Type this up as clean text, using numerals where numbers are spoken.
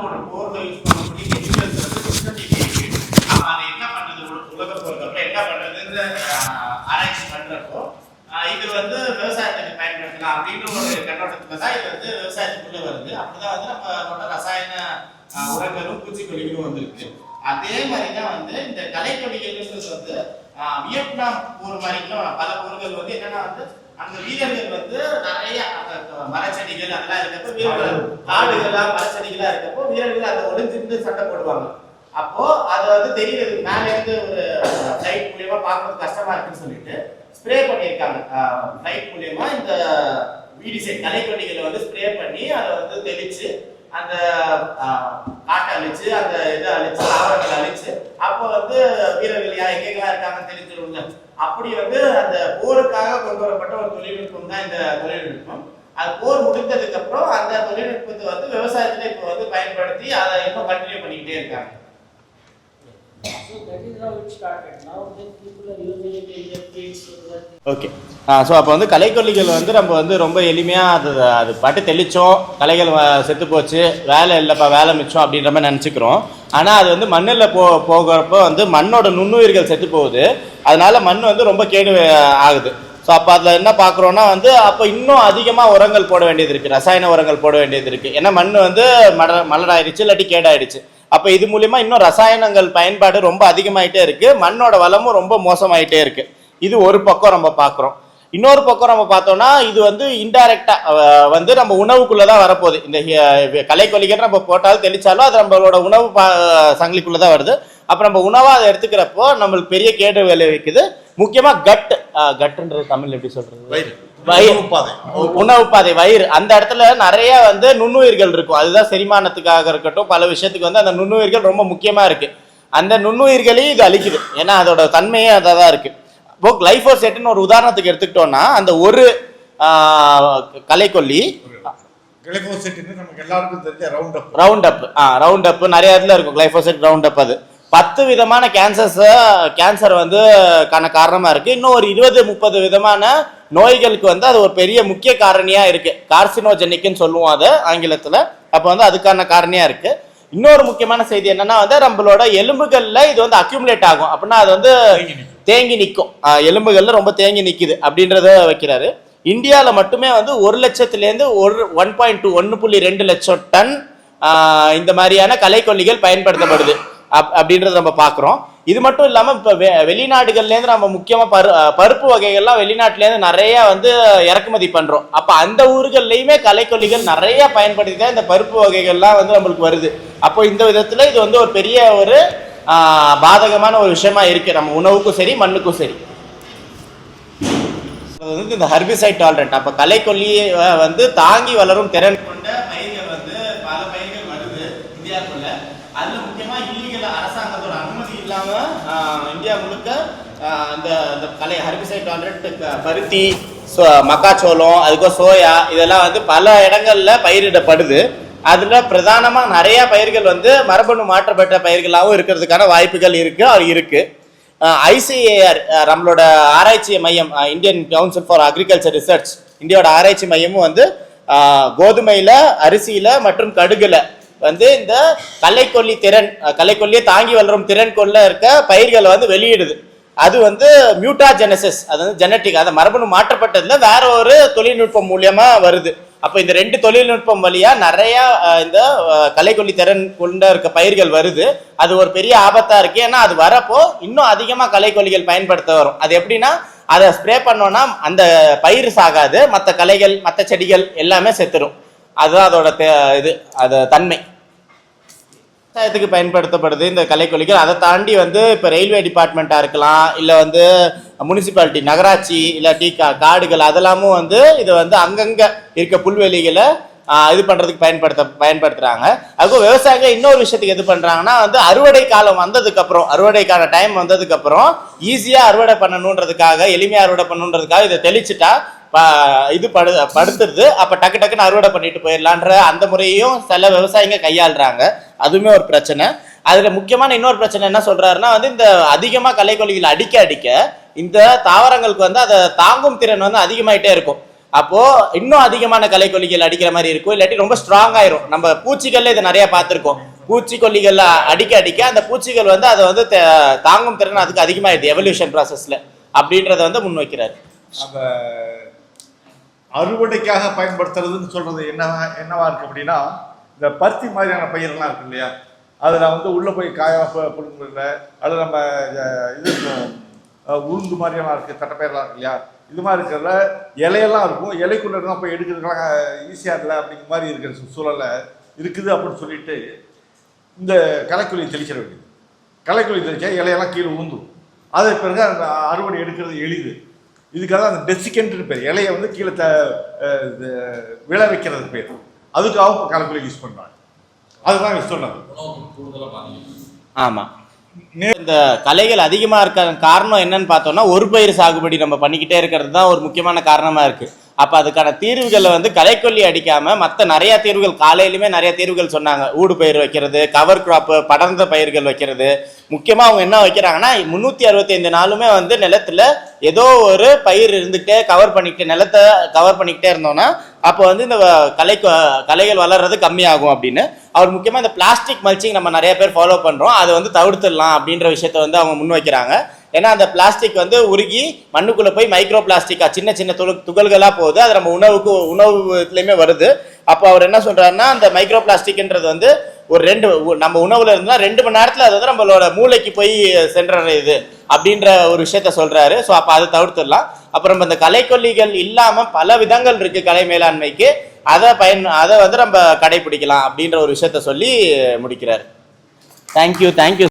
மண்ணோட போர்ல யூஸ் பண்ணக்கூடிய கெமிக்கல்ஸ் வந்து டிஸ்கண்டினியூ இருக்கு. அதை என்ன பண்றது உலக போறதுக்கு என்ன பண்றதுன்னு ஆராய்ச்சி பண்றப்போ இது வந்து விவசாயத்துக்கு பயன்படுத்தலாம் அப்படின்ற ஒரு கண்ணோட்டத்துல தான் இது வந்து விவசாயத்துக்குள்ள வருது. அப்படிதான் வந்து நம்மளோட ரசாயன உரங்களும் பூச்சிக்கொல்லிகளும் வந்திருக்கு. அதே மாதிரிதான் வந்து இந்த கலைக்கொல்லிகள் வந்து வியட்நாம் போர் மாதிரிலாம் பல போர்கள் வந்து என்னன்னா வந்து அந்த வீரர்கள் வந்து நிறைய மரச்செடிகள் அதெல்லாம் இருக்கப்போ வீரர்கள் காடுகளா மரச்செடிகளா இருக்கப்போ வீரர்கள் அதை ஒளிஞ்சிருந்து சண்டை போடுவாங்க. அப்போ அதை வந்து தெரியுது மேல இருந்து ஒரு லைட் மூலியமா பார்க்கறது கஷ்டமா இருக்குன்னு சொல்லிட்டு ஸ்ப்ரே பண்ணியிருக்காங்க. லைட் மூலியமா இந்த வீடிசைட் கலைக்கொல்லிகளை வந்து ஸ்ப்ரே பண்ணி அதை வந்து தெளிச்சு அந்த காட்டை அழிச்சு அந்த இதை அழிச்சு ஆவணங்களை அழிச்சு அப்போ வந்து வீரர்கள் எங்கெங்கெல்லாம் இருக்காங்கன்னு தெரிஞ்சிருங்க. அப்படி வந்து அந்த போருக்காக கொண்டு வரப்பட்ட ஒரு தொழில்நுட்பம் தான் இந்த தொழில்நுட்பம். அது போர் முடிந்ததுக்கு அப்புறம் அந்த தொழில்நுட்பத்தை வந்து விவசாயத்துல இப்போ வந்து பயன்படுத்தி அதை இன்னும் கண்டினியூ பண்ணிக்கிட்டே இருக்காங்க. ஓகே, ஸோ அப்போ வந்து கலைக்கொல்லிகள் வந்து நம்ம வந்து ரொம்ப எளிமையாக அது பாட்டு தெளித்தோம், கலைகள் செத்து போச்சு, வேலை இல்லைப்பா வேலை மிச்சம் அப்படின்ற மாதிரி நினச்சிக்கிறோம். ஆனால் அது வந்து மண்ணில் போகிறப்போ வந்து மண்ணோட நுண்ணுயிர்கள் செத்து போகுது. அதனால மண் வந்து ரொம்ப கேடு ஆகுது. ஸோ அப்போ அதில் என்ன பார்க்குறோன்னா வந்து அப்போ இன்னும் அதிகமாக உரங்கள் போட வேண்டியது இருக்குது, ரசாயன உரங்கள் போட வேண்டியது இருக்குது. ஏன்னா மண் வந்து மலராயிடுச்சு இல்லாட்டி கேடாயிடுச்சு. அப்போ இது மூலிமா இன்னும் ரசாயனங்கள் பயன்பாடு ரொம்ப அதிகமாயிட்டே இருக்கு, மண்ணோட வளமும் ரொம்ப மோசமாயிட்டே இருக்கு. இது ஒரு பக்கம் நம்ம பார்க்குறோம். இன்னொரு பக்கம் நம்ம பார்த்தோம்னா இது வந்து இன்டைரக்டா வந்து நம்ம உணவுக்குள்ளதான் வரப்போகுது. இந்த கலைக்கொல்லிகள் நம்ம போட்டாலும் தெளிச்சாலும் அது நம்மளோட உணவு சங்கிலிக்குள்ளதான் வருது. அப்ப நம்ம உணவா அதை எடுத்துக்கிறப்போ நம்மளுக்கு பெரிய கேடு விளைவிக்குது. முக்கியமா கட்டுன்றது தமிழ் எப்படி சொல்றது, உணவு பாதை, வயிறு, அந்த இடத்துல நிறைய வந்து நுண்ணுயிர்கள் இருக்கும். அதுதான் செரிமானத்துக்காக இருக்கட்டும் பல விஷயத்துக்கு வந்து அந்த நுண்ணுயிர்கள் ரொம்ப முக்கியமா இருக்கு. அந்த நுண்ணுயிர்களையும் இது அழிக்குது. ஏன்னா அதோட தன்மையே அதான் இருக்கு. இப்போ கிளைபோசேட்னு ஒரு உதாரணத்துக்கு எடுத்துக்கிட்டோம்னா அந்த ஒரு கலைக்கொல்லி ரவுண்ட் அப் நிறைய இடத்துல இருக்கும். கிளைபோசேட் ரவுண்ட் அப் அது 10 விதமான கேன்சர் வந்து காரணமா இருக்கு. இன்னும் ஒரு 20-30 விதமான நோய்களுக்கு வந்து அது ஒரு பெரிய முக்கிய காரணியா இருக்கு. கார்சினோஜெனிக்னு சொல்லுவோம் அது ஆங்கிலத்துல. அப்ப வந்து அதுக்கான காரணியா இருக்கு. இன்னொரு முக்கியமான செய்தி என்னன்னா வந்து நம்மளோட எலும்புகள்ல இது வந்து அக்யூமுலேட் ஆகும். அப்படின்னா அது வந்து தேங்கி நிற்கும், எலும்புகள்ல ரொம்ப தேங்கி நிக்குது அப்படின்றத வைக்கிறாரு. இந்தியாவில் மட்டுமே வந்து 1 லட்சத்திலேருந்து 1.2 லட்சம் டன் இந்த மாதிரியான கலைக்கொல்லிகள் பயன்படுத்தப்படுது அப்படின்றத நம்ம பார்க்குறோம். இது மட்டும் இல்லாமல் இப்போ வெளிநாடுகள்லேருந்து நம்ம முக்கியமாக பருப்பு வகைகள்லாம் வெளிநாட்டிலேருந்து நிறைய வந்து இறக்குமதி பண்ணுறோம். அப்போ அந்த ஊர்கள்லையுமே கலைக்கொல்லிகள் நிறைய பயன்படுத்தி தான் இந்த பருப்பு வகைகள்லாம் வந்து நம்மளுக்கு வருது. அப்போ இந்த விதத்தில் இது வந்து ஒரு பெரிய ஒரு பாதகமான ஒரு விஷயமா இருக்கு நம்ம உணவுக்கும் சரி மண்ணுக்கும் சரி. வந்து இந்த ஹெர்பிசைட் டாலரண்ட், அப்போ கலைக்கொல்லியை வந்து தாங்கி வளரும் திறன் கொண்ட பயிர்கள் வந்து பல பயிர்கள் வருது இந்தியாவுக்குள்ள. அதுல முக்கியமா இல்லீகல் அரசாங்கத்தோட அனுமதி இல்லாம இந்தியா முழுக்க இந்த கலை ஹெர்பிசைட் டாலரண்ட் பருத்தி, மக்காச்சோளம், அதுக்கு சோயா இதெல்லாம் வந்து பல இடங்கள்ல பயிரிடப்படுது. அதுல பிரதானமா நிறைய பயிர்கள் வந்து மரபணு மாற்றப்பட்ட பயிர்களாகவும் இருக்கிறதுக்கான வாய்ப்புகள் இருக்கு. ICAR நம்மளோட ஆராய்ச்சி மையம், Indian council for agriculture research, இந்தியாவோட ஆராய்ச்சி மையமும் வந்து கோதுமையில, அரிசியில மற்றும் கடுகுல வந்து இந்த கலைக்கொல்லியை தாங்கி வளரும் திறன் கொள்ள இருக்க பயிர்களை வந்து வெளியிடுது. அது வந்து மியூட்டாஜெனசிஸ், அது வந்து ஜெனட்டிக், அந்த மரபணு மாற்றப்பட்டதுல வேற ஒரு தொழில்நுட்பம் மூலியமா வருது. அப்ப இந்த 2 தொழில்நுட்பம் வழியா நிறைய இந்த கலைக்கொல்லி திறன் கொண்ட இருக்க பயிர்கள் வருது. அது ஒரு பெரிய ஆபத்தா இருக்கு. ஏன்னா அது வரப்போ இன்னும் அதிகமா கலைக்கொல்லிகள் பயன்படுத்த வரும். அது எப்படின்னா அதை ஸ்ப்ரே பண்ணோம்னா அந்த பயிர் சாகாது, மற்ற கலைகள் மற்ற செடிகள் எல்லாமே செத்துரும். அதுதான் அதோட தன்மை. விவசாயத்துக்கு பயன்படுத்தப்படுது இந்த கலைக்கொல்லிகள். அதை தாண்டி வந்து இப்போ ரயில்வே டிபார்ட்மெண்ட்டா இருக்கலாம், இல்லை வந்து முனிசிபாலிட்டி நகராட்சி இல்லாட்டி காடுகள் அதெல்லாமும் வந்து இது வந்து அங்கங்க இருக்க புல்வெளிகளை இது பண்றதுக்கு பயன்படுத்துறாங்க. அதுக்கும் விவசாயிகள் இன்னொரு விஷயத்துக்கு எது பண்றாங்கன்னா வந்து அறுவடை காலம் வந்ததுக்கு அப்புறம், அறுவடைக்கான டைம் வந்ததுக்கு அப்புறம் ஈஸியா அறுவடை பண்ணணுன்றதுக்காக, எளிமையா அறுவடை பண்ணணுன்றதுக்காக இதை தெளிச்சுட்டா இது படுத்துருது. அப்ப டக்குன்னு அறுவடை பண்ணிட்டு போயிடலான்ற அந்த முறையையும் சில விவசாயிங்க கையாளுறாங்க. அதுவுமே ஒரு பிரச்சனை. அதுல முக்கியமான இன்னொரு பிரச்சனை என்ன சொல்றாருன்னா வந்து இந்த அதிகமா கலைக்கொல்லிகள் அடிக்க இந்த தாவரங்களுக்கு வந்து அதை தாங்கும் திறன் வந்து அதிகமாயிட்டே இருக்கும். அப்போ இன்னும் அதிகமான களைக்கொல்லிகள் அடிக்கிற மாதிரி இருக்கும், இல்லாட்டி ரொம்ப ஸ்ட்ராங் ஆயிரும். நம்ம பூச்சிகள்ல இதை நிறைய பார்த்திருக்கோம். பூச்சிக்கொல்லிகள் அடிக்க அடிக்க அந்த பூச்சிகள் வந்து அதை வந்து தாங்கும் திறன் அதுக்கு அதிகமாயிடுது எவல்யூஷன் ப்ராசஸ்ல அப்படின்றத வந்து முன்வைக்கிறாரு. அந்த அறுவடைக்காக பயன்படுத்துறதுன்னு சொல்றது என்னவா இருக்கு அப்படின்னா, இந்த பருத்தி மாதிரியான பயிரெல்லாம் இருக்கு இல்லையா, அதில் வந்து உள்ளே போய் காய புழுங்குல அது நம்ம இது உளுந்து மாதிரியெல்லாம் இருக்குது, தட்டைப்பயிரெலாம் இருக்கு இல்லையா, இது மாதிரி இருக்கிறதுல இலையெல்லாம் இருக்கும், இலைக்குள்ளே தான் போய் எடுக்கிறதுலாம் ஈஸியாக இல்லை அப்படிங்கிற மாதிரி இருக்கிற சூழலை இருக்குது அப்படின்னு சொல்லிட்டு இந்த களைக்கொல்லி தெளிச்சிட வேண்டியது. களைக்கொல்லி தெளிச்சா இலையெல்லாம் கீழே உளுந்துடும். அதே பிறகு அந்த அறுவடை எடுக்கிறது எளிது. இதுக்காக அந்த டெசிகென்ட்னு பேர், இலையை வந்து கீழே விளை வைக்கிறது பேர், அதுக்காக களைக்கொல்லி யூஸ் பண்ணுறாங்க. அதுதான் சொன்னது. ஆமா, இந்த களைகள் அதிகமா இருக்க காரணம் என்னன்னு பார்த்தோம்னா ஒரு பயிர் சாகுபடி நம்ம பண்ணிக்கிட்டே இருக்கிறது தான் ஒரு முக்கியமான காரணமா இருக்கு. அப்ப அதுக்கான தீர்வுகளை வந்து களைக்கொல்லி அடிக்காம மற்ற நிறைய தீர்வுகள், காலையிலுமே நிறைய தீர்வுகள் சொன்னாங்க. ஊடு பயிர் வைக்கிறது, கவர் கிராப், படர்ந்த பயிர்கள் வைக்கிறது. முக்கியமா அவங்க என்ன வைக்கிறாங்கன்னா 365 நாளுமே வந்து நிலத்துல ஏதோ ஒரு பயிர் இருந்துகிட்டே கவர் பண்ணிக்கிட்டே, நிலத்தை கவர் பண்ணிக்கிட்டே இருந்தோம்னா அப்போ வந்து இந்த களைகள் வளர்றது கம்மியாகும் அப்படின்னு. அவர் முக்கியமா இந்த பிளாஸ்டிக் மல்ச்சிங் நம்ம நிறைய பேர் ஃபாலோ பண்றோம், அதை வந்து தவிர்த்துடலாம் அப்படின்ற விஷயத்த வந்து அவங்க முன்வைக்கிறாங்க. ஏன்னா அந்த பிளாஸ்டிக் வந்து உருகி மண்ணுக்குள்ள போய் மைக்ரோ பிளாஸ்டிக்கா சின்ன சின்ன துகள்களா போகுது, அது நம்ம உணவுலையுமே வருது. அப்போ அவர் என்ன சொல்றாருன்னா, அந்த மைக்ரோ பிளாஸ்டிக்ன்றது வந்து ஒரு நம்ம உணவுல இருந்தா 2 மணி நேரத்துல அது வந்து நம்மளோட மூளைக்கு போய் சென்றடையுது அப்படின்ற ஒரு விஷயத்த சொல்றாரு. ஸோ அப்போ அதை தவிர்த்துடலாம். அப்புறம் இந்த களைக்கொல்லிகள் இல்லாம பல விதங்கள் இருக்கு கலை மேலாண்மைக்கு, அதை வந்து நம்ம கடைபிடிக்கலாம் அப்படின்ற ஒரு விஷயத்த சொல்லி முடிக்கிறார். தேங்க்யூ.